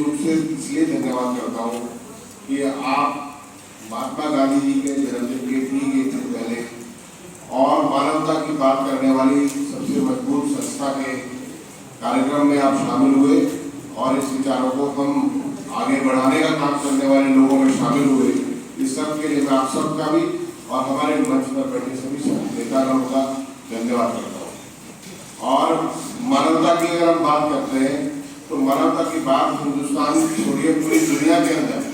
रूप से इसलिए धन्यवाद करता हूँ कि आप महात्मा गांधी जी के जन्मदिन के ठीक एक दिन पहले और मानवता की बात करने वाली सबसे मजबूत संस्था के कार्यक्रम में आप शामिल हुए और इस विचारों को हम आगे बढ़ाने का काम करने वाले लोगों में शामिल हुए। इस सब के लिए मैं आप सबका भी और हमारे मंच पर बैठे सभी नेतागणों का धन्यवाद करता हूँ। और मानवता की अगर हम बात करते हैं तो मानवता की बात हिंदुस्तान छोड़िए पूरी दुनिया के अंदर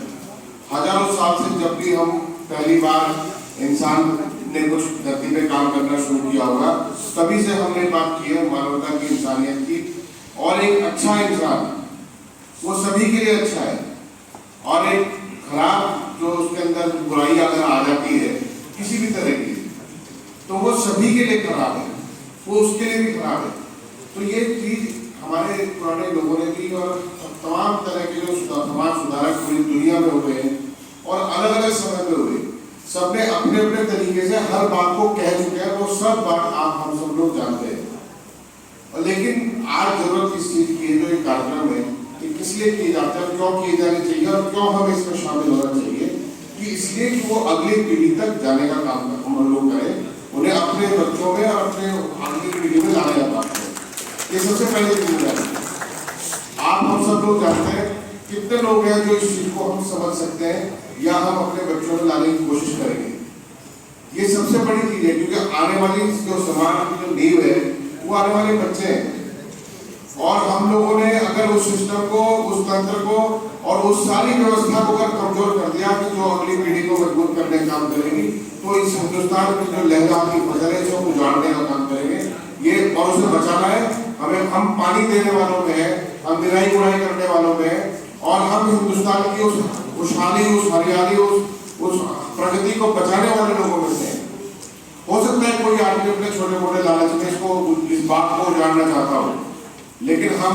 हजारों साल से जब भी हम पहली बार इंसान ने कुछ धरती पे काम करना शुरू किया होगा तभी से हमने बात की है मानवता की, इंसानियत की। और एक अच्छा इंसान वो सभी के लिए अच्छा है और एक खराब जो उसके अंदर बुराई अगर आ जाती है किसी भी तरह की तो वो सभी के लिए खराब है, वो उसके लिए भी खराब है। तो ये चीज हमारे पुराने लोगों ने की और तमाम तरह के जो समाज सुधारक पूरी दुनिया में हुए हैं और अलग अलग समय में हुए, सबने अपने अपने तरीके से हर बात को कह चुके हैं। वो सब बात आप हम सब लोग जानते हैं। और लेकिन आज जरूरत इस चीज की है जो एक कार्यक्रम है कि किस लिए किए जाते हैं, क्यों किए जाने चाहिए और क्यों हमें इसमें शामिल होना चाहिए, कि इसलिए कि वो अगली पीढ़ी तक जाने का काम हम लोग करें, उन्हें अपने बच्चों में और अपने अगली पीढ़ी में लाने का काम करें। ये सबसे पहले जिम्मेदारी है। आप हम सब लोग जानते हैं कितने लोग हैं जो इस चीज को हम समझ सकते हैं या हम अपने बच्चों में लाने की कोशिश करेंगे। ये सबसे बड़ी चीज है क्योंकि आने वाली जो समाज की जो नींव है वो आने वाले बच्चे हैं। और हम लोगों ने अगर उस सिस्टम को, उस तंत्र को और उस सारी व्यवस्था को अगर कमजोर कर दिया कि जो अगली पीढ़ी को मजबूत करने का काम करेगी, तो इस हिंदुस्तान की जो लहराती फसल है उसको उजाड़ने का काम करेंगे। ये और उसे बचाना है हमें। हम पानी देने वालों में है, हम निराई गुड़ाई करने वालों में है और हम हिंदुस्तान की उस खुशहाली, उस हरियाली, उस प्रगति को बचाने वाले लोगों में से। हो सकता है कोई आदमी अपने छोटे मोटे लालच में इसको इस बात को जानना चाहता हो, लेकिन हम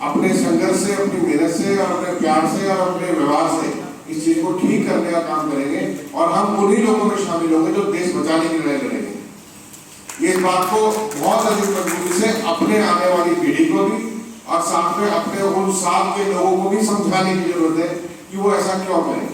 अपने संघर्ष से, अपनी मेहनत से और अपने प्यार से और अपने व्यवहार से इस चीज को ठीक करने का काम करेंगे और हम उन्हीं लोगों में शामिल होंगे जो देश बचाने की लड़ाई लड़ेंगे। ये बात को बहुत अधिक मजबूती से अपने आने वाली पीढ़ी को भी और साथ में अपने उन साथ के लोगों को भी समझाने की जरूरत है कि वो ऐसा क्यों करें।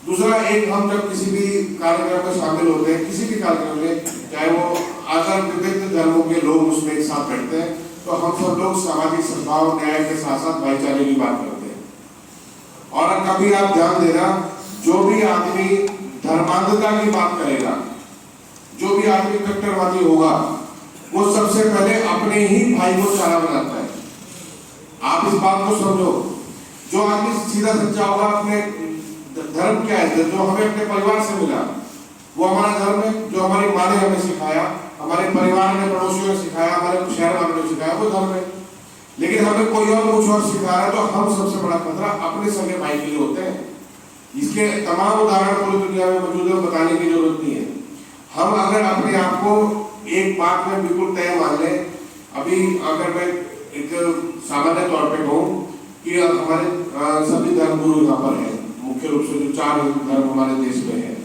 दूसरा, एक हम जब किसी भी कार्यक्रम में शामिल होते हैं, किसी भी कार्यक्रम में, चाहे वो आकर विभिन्न धर्मों के लोग उसमें एक साथ बैठते हैं, तो हम सब लोग सामाजिक सद्भाव, न्याय के साथ साथ भाईचारे की बात करते हैं। और कभी आप ध्यान देना, जो भी आदमी धर्मांधता की बात करेगा, जो भी आदमी कट्टरवादी होगा, वो सबसे पहले अपने ही भाई को चारा बनाता है। आप इस बात को समझो। जो आदमी सीधा सच्चा होगा, अपने धर्म क्या है, जो हमें अपने परिवार से मिला, वो हमारा धर्म है। जो हमारी माँ ने हमें सिखाया, हमारे परिवार ने, पड़ोसियों ने सिखाया, हमारे शहर वालों ने सिखाया, वो धर्म है। लेकिन हमें कोई और कुछ और सिखा रहा है तो हम सबसे बड़ा खतरा अपने सगे भाई के लिए होते हैं। इसके तमाम उदाहरण पूरी दुनिया में मौजूद है, बताने की जरूरत नहीं है। हम अगर अपने आप को एक बात में बिल्कुल तय मान लें, अभी अगर मैं एक सामान्य तौर पे कहूँ कि हमारे सभी धर्मगुरु यहाँ पर हैं, मुख्य रूप से जो 4 धर्म हमारे देश में है,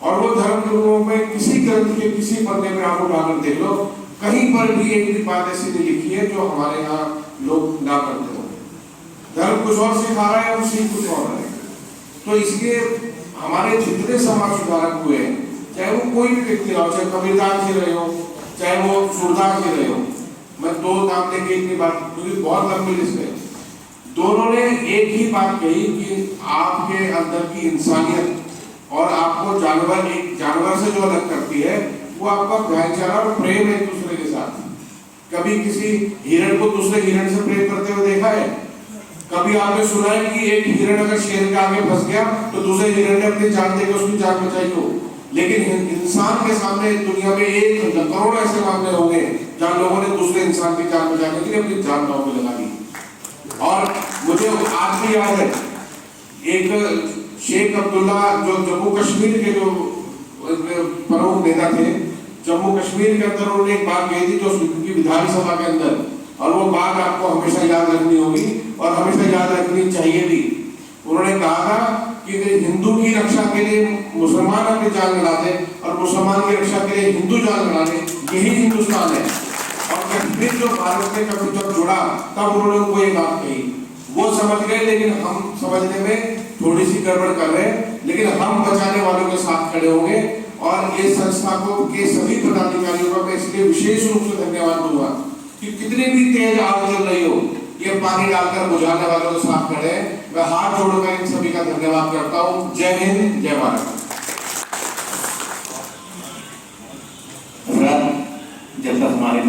और वो धर्म गुरुओं में किसी ग्रंथ के किसी पन्ने में आप उठाकर देख लो, कहीं पर भी एक भी बात ऐसी नहीं लिखी है जो हमारे यहाँ लोग ना करते हो। धर्म कुछ और सिखा रहा है और सीख कुछ और है। तो इसलिए हमारे जितने समाज सुधारक हुए हैं, चाहे वो कोई भी व्यक्ति हो, चाहे कबीरदास जी रहे हो, चाहे वो सूरदास जी रहे हो, मैं 2 नाम लेके इतनी बात, क्योंकि बहुत लंबी लिस्ट है, दोनों ने एक ही बात कही कि आपके अंदर की इंसानियत और आपको जानवर, एक जानवर से जो अलग करती है वो आपका भाईचारा और प्रेम है एक दूसरे के साथ। कभी किसी हिरण को दूसरे हिरण से प्रेम करते हुए देखा है? कभी आपने सुना है कि एक हिरण अगर शेर के आगे फंस गया तो दूसरे हिरण ने अपनी जान देकर उसकी जान बचाई हो? लेकिन इंसान के सामने दुनिया में 1 करोड़ ऐसे मामले होंगे जहां लोगों ने दूसरे इंसान की जान बचाने के लिए अपनी जान दांव पे लगा दी। और मुझे आज भी याद है, एक शेख अब्दुल्ला जो जम्मू कश्मीर के जो प्रमुख नेता थे, जम्मू कश्मीर के अंदर उन्होंने एक बात कही थी जो उनकी विधानसभा के अंदर, और वो बात आपको हमेशा याद रखनी होगी और हमेशा याद रखनी चाहिए भी। उन्होंने कहा था कि हिंदू की रक्षा के लिए मुसलमान अपनी जान लड़ा दे और मुसलमान की रक्षा के लिए हिंदू जान लड़ा दे, यही हिंदुस्तान है। और कश्मीर जो भारत में कभी जब जुड़ा तब उन्होंने उनको ये बात कही। वो समझ गए, लेकिन हम समझने में थोड़ी सी गड़बड़ कर रहे हैं, लेकिन हम बचाने वालों के साथ खड़े होंगे। और ये संस्था को के सभी पदाधिकारियों का मैं इसलिए विशेष रूप से धन्यवाद दूंगा कि कितनी भी तेज आग चल रही हो, ये पानी डालकर बुझाने वालों के साथ खड़े हैं। मैं हाथ जोड़कर इन सभी का धन्यवाद करता हूँ। जय हिंद, जय भारत। जब तक हमारे